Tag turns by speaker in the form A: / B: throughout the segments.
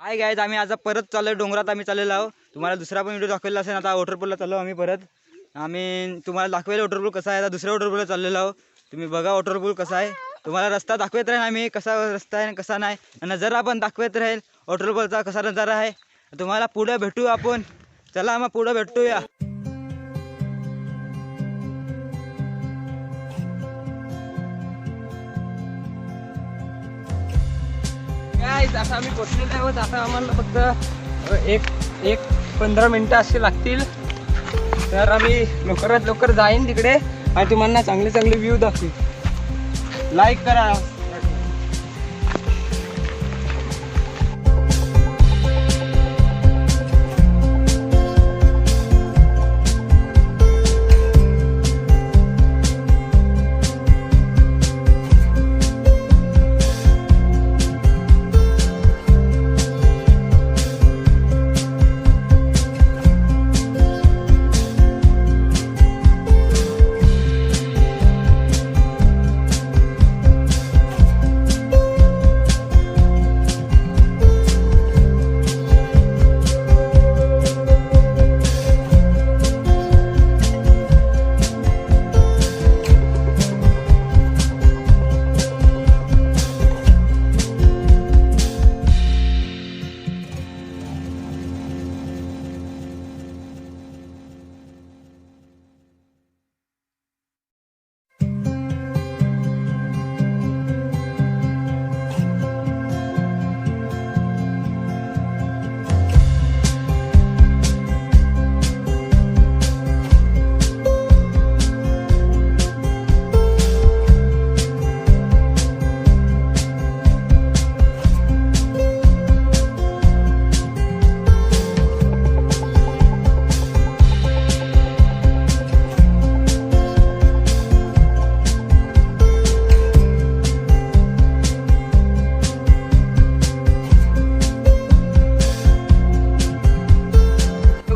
A: Hi guys, आम्ही आज परत चाललो डोंगरात. आम्ही चाललेलो आहोत. तुम्हाला दुसरा पण व्हिडिओ दाखवलेला असेल. आता वॉटरपूलला चाललो आम्ही परत. आम्ही तुम्हाला दाखवेल वॉटरपूल कसा आहे. आता दुसऱ्या वॉटरपूलला चाललेलो आहोत. तुम्ही बघा वॉटरपूल कसा आहे. तुम्हाला रस्ता दाखवत राहील आम्ही, कसा रस्ता आहे कसा नाही. नजारा पण दाखवत राहील वॉटरपूलचा कसा नजारा आहे. तुम्हाला पुढे भेटू आपण. चला मग पुढे भेटूया.
B: आता आम्ही पोचलेलो आहोत. आता आम्हाला फक्त एक 15 मिनिटं असे लागतील. तर आम्ही लवकरात लवकर जाईन तिकडे आणि तुम्हाला चांगले चांगले व्ह्यू दाखवेन. लाईक करा.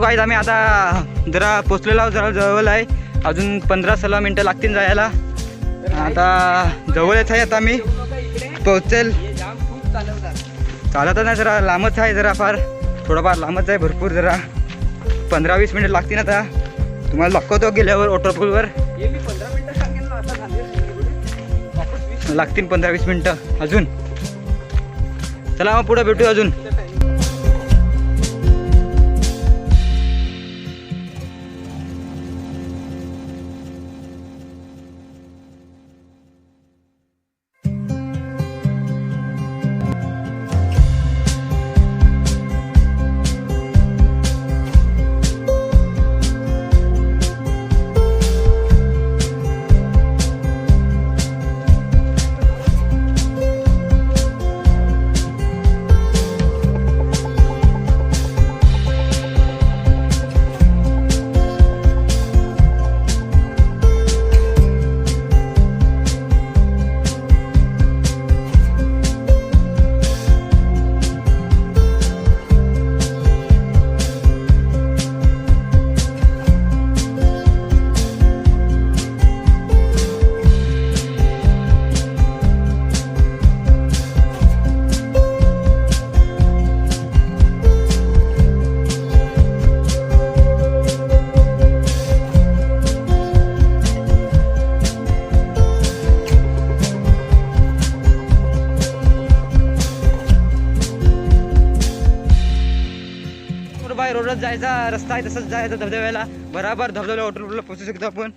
A: गाईज आम्ही आता जरा पोचलेलो आहोत. जरा जवळ आहे. अजून 15-16 मिनटं लागतील जायला. आता जवळच आहे. आता मी पोहोचेल. चालत नाही, जरा लांबच आहे. जरा फार थोडंफार लांबच आहे. भरपूर जरा 15-20 मिनिट लागतील. आता तुम्हाला दाखवतो गेल्यावर वॉटरपूलवर. लागतील 15-20 मिनटं अजून. चला मग पुढे भेटू अजून. रोडच जायचा रस्ता आहे, तसंच जायचं धबधब्याला. बराबर धबधब्याला वॉटरपूलला पोहोचू शकतो आपण.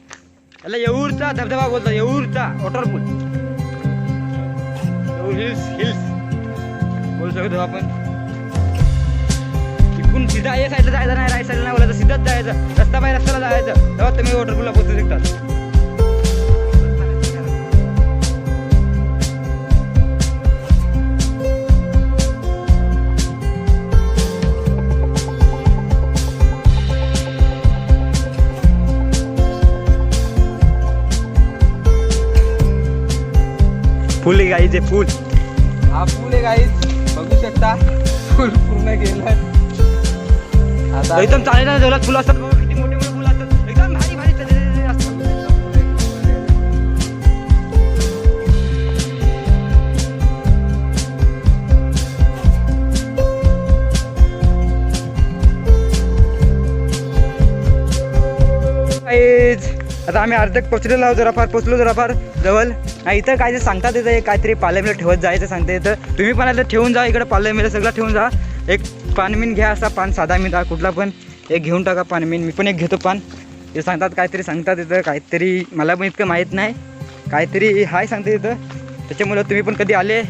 A: याला येऊरचा धबधबा बोलतो. येऊरचा वॉटरपूल. हिल्स बोलू शकतो आपण. इकडून सीधा एक साईडला जायचं नाही, राईट साईडला नाही बोलायचं, सीधाच जायचं. रस्ता बाय रस्त्याला जायचं, तेव्हा तुम्ही वॉटरपूलला पोहोचू शकता. फुल आहे गाईचे फुल.
B: हा पूल आहे गाईज, बघू शकता. फुल पूर्ण गेलं. आता
A: एकदम चालेल जोरात फुलं असतात. बघा किती मोठे मोठे फुलं असतात. एकदम भारी भारी असतात. गाईज आता आम्ही अर्धेक पोचलेलो आहोत, पोचलो जरा जवळ. इथं काय ते सांगतात इथं काहीतरी पालेमिला ठेवत जायचं सांगते इथं. तुम्ही पण आता ठेवून जा इकडे पालेमिला सगळं ठेवून जा. एक पानमीन घ्या, असा पान साधा मीन कुठला पण एक घेऊन टाका पानमीन. मी पण एक घेतो पान. ते सांगतात काहीतरी सांगतात इथं, काहीतरी मला पण इतकं माहीत नाही, काहीतरी हाय सांगते इथं. त्याच्यामुळं तुम्ही पण कधी आले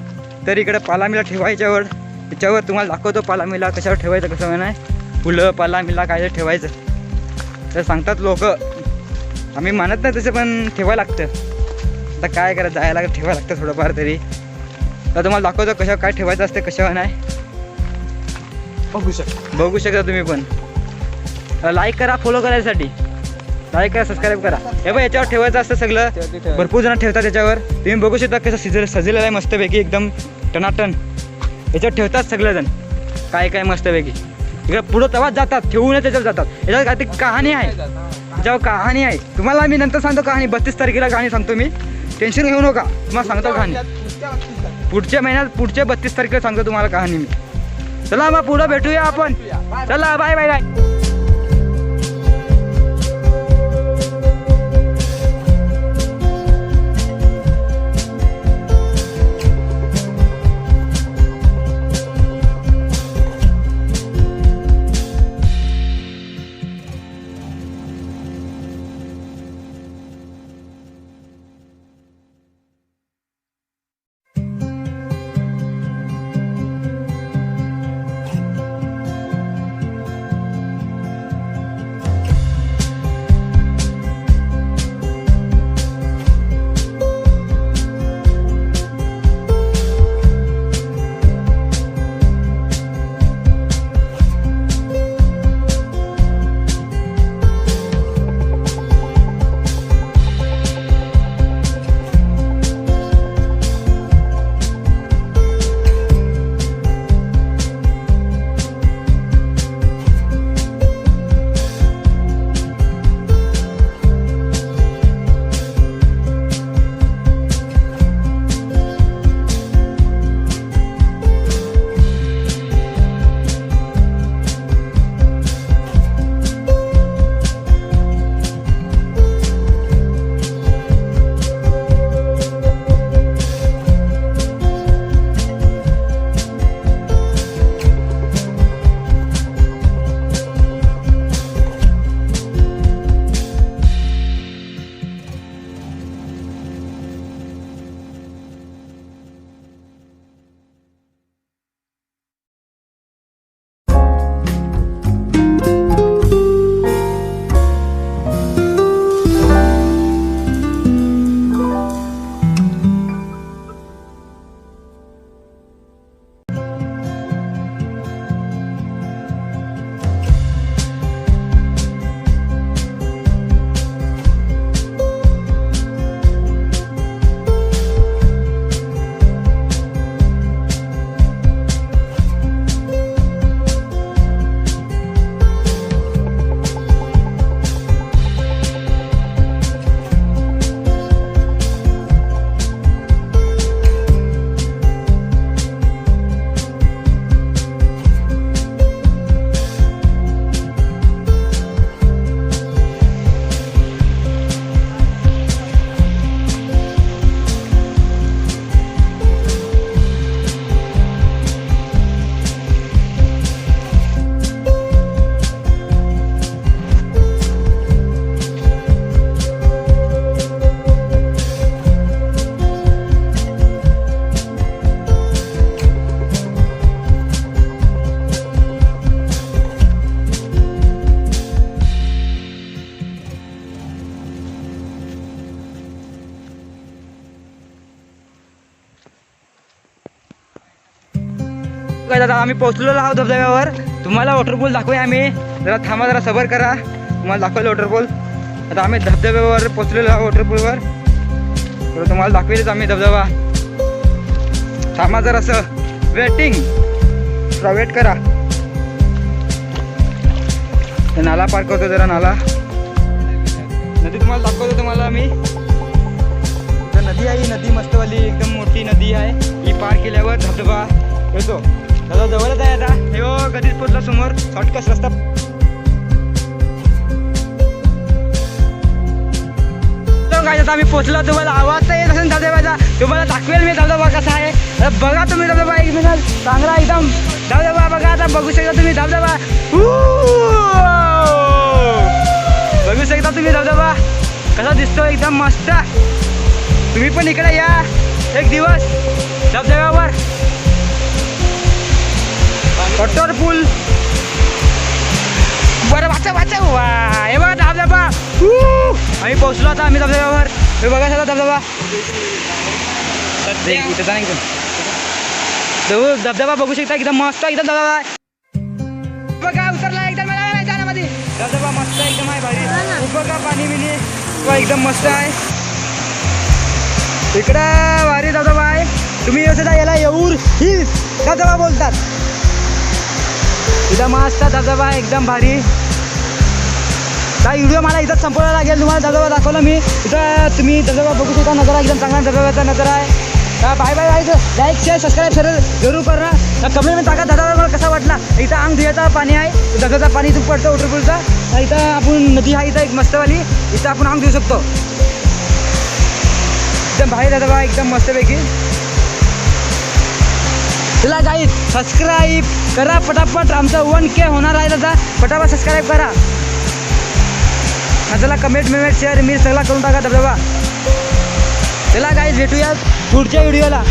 A: तर इकडे पालामिला ठेवायच्यावर त्याच्यावर तुम्हाला दाखवतो पालामिला कशावर ठेवायचं कसं नाही. फुलं पालामिला काय ठेवायचं तर सांगतात लोक. आम्ही मानत नाही तसं, पण ठेवायला लागतं. आता काय करा, जायला ठेवायला लागतं थोडंफार तरी. तर तुम्हाला दाखवतो कशावर काय ठेवायचं असते कशावर नाही. बघू शकता तुम्ही पण. लाईक करा, फॉलो करायसाठी लाईक करा, सबस्क्राईब करा. हे बघ याच्यावर ठेवायचं असतं सगळं. भरपूर जण ठेवतात त्याच्यावर. तुम्ही बघू शकता कसं सजलेलं आहे मस्तपैकी एकदम टनाटन. याच्यावर ठेवतात सगळेजण काय काय मस्तपैकी. इकडे पुढं तेव्हाच जातात, ठेवूनच त्याच्यावर जातात. याच्यावर काहीतरी कहाणी आहे, त्याच्यावर कहाणी आहे. तुम्हाला मी नंतर सांगतो कहाणी. 32 तारखेला कहाणी सांगतो मी, टेन्शन घेऊ नका. तुम्हाला सांगतो कहाणी पुढच्या महिन्यात, पुढच्या 32 तारखेला सांगतो तुम्हाला कहाणी मी. चला मग पुढं भेटूया आपण. चला बाय बाय बाय. काय दादा आम्ही पोहोचलेलो आहोत धबधब्यावर. तुम्हाला वॉटरपूल दाखवूया आम्ही. जरा थांबा, जरा सबर करा. तुम्हाला दाखवलं वॉटरपूल. आता आम्ही धबधब्यावर पोहोचलेलो आहोत वॉटरपूलवर. तर तुम्हाला दाखवेलच आम्ही धबधबा. थांबा जरासं, वेटिंग, थोडा वेट करा. नाला पार करतो, जरा नाला नदी तुम्हाला दाखवतो. तुम्हाला मी नदी आहे, नदी मस्तवाली एकदम मोठी नदी आहे. ही पार केल्यावर धबधबा येतो. दादा जवळच आहे आता. हे हो कधीच पोचला समोर, शॉर्टकट रस्ता. काय आता आम्ही पोहोचलो. तुम्हाला आवाज तर येत असेल धबधब्याचा, तुम्हाला दाखवेल मी धबधबा कसा आहे. तर बघा तुम्ही धबधबा एक मिनिट चांगला एकदम धबधबा बघा. आता बघू शकता तुम्ही धबधबा. बघू शकता तुम्ही धबधबा कसा दिसतो, एकदम मस्त. तुम्ही पण इकडे या एक दिवस धबधब्यावर. वॉटरपूल बरं वाचा वाचा वा हे बघा धबधबा. आम्ही पोहोचलो आता आम्ही धबधब्यावर. हे बघा सगळा धबधबा इथं जा एकदम धबधबा बघू शकता एकदम मस्त एकदम धबधबा बघा. उतरला एकदम मध्ये धबधबा मस्त एकदम आहे भारी. बघा पाणी बिनी एकदम मस्त आहे. इकडं भारी धबधबा आहे. तुम्ही याला येऊर हिल्स धबधबा बोलतात. इथं मस्त धबधबा आहे एकदम भारी. काय व्हिडिओ मला इथं संपवायला लागेल. तुम्हाला धबधबा दाखवला मी इथं. तुम्ही धबधबा बघू शकता. नजारा एकदम चांगला धबधब्याचा नजारा आहे. Bye bye bye. Like share subscribe जरूर करा. कमेंट टाका धबधबा मला कसा वाटला. इथं अंग धुयाचा पाणी आहे. धबधब्याचा पाणी इथून पडतं वॉटरपूलचा. इथं आपण नदी आहे इथं एक मस्तवाली. इथं आपण अंग धुऊ शकतो. एकदम भारी धबधबा एकदम मस्तपैकी. चला गाईज सबस्क्राईब करा पटापट. आमचा 1K होणार आहे त्याचा. पटापट सबस्क्राईब करा. चला कमेंट शेअर मी सगळा करून टाका धबधबा. चला गाईज भेटूया पुढच्या व्हिडिओला.